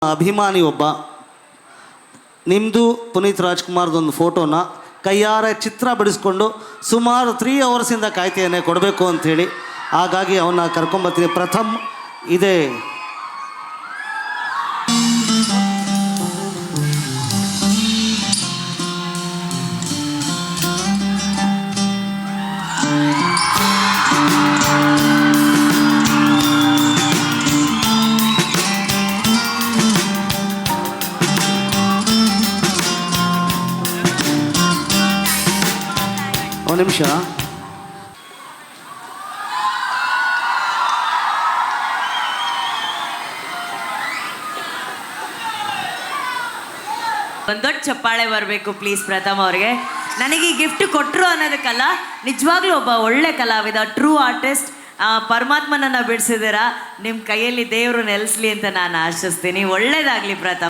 ಅಭಿಮಾನಿ ಒಬ್ಬ ನಿಮ್ಮದು ಪುನೀತ್ ರಾಜ್ಕುಮಾರ್ದೊಂದು ಫೋಟೋನ ಕೈಯಾರೆ ಚಿತ್ರ ಬಿಡಿಸ್ಕೊಂಡು ಸುಮಾರು 3 ಅವರ್ಸಿಂದ ಕಾಯ್ತೇನೆ ಕೊಡಬೇಕು ಅಂಥೇಳಿ. ಹಾಗಾಗಿ ಅವನ್ನ ಕರ್ಕೊಂಬರ್ತೀನಿ. ಪ್ರಥಮ್ ಇದೆ. ಒಂದು ನಿಮಿಷ. ಒಂದು ದೊಡ್ಡ ಚಪ್ಪಾಳೆ ಬರಬೇಕು ಪ್ಲೀಸ್ ಪ್ರಥಮ್ ಅವ್ರಿಗೆ. ನನಗೆ ಈ ಗಿಫ್ಟ್ ಕೊಟ್ಟರು ಅನ್ನೋದಕ್ಕಲ್ಲ, ನಿಜವಾಗ್ಲೂ ಒಬ್ಬ ಒಳ್ಳೆ ಕಲಾವಿದ, ಟ್ರೂ ಆರ್ಟಿಸ್ಟ್. ಪರಮಾತ್ಮನನ್ನು ಬಿಡಿಸಿದ್ದೀರಾ. ನಿಮ್ಮ ಕೈಯಲ್ಲಿ ದೇವರು ನೆಲೆಸಲಿ ಅಂತ ನಾನು ಆಶಿಸ್ತೀನಿ. ಒಳ್ಳೇದಾಗಲಿ ಪ್ರಥಮ್.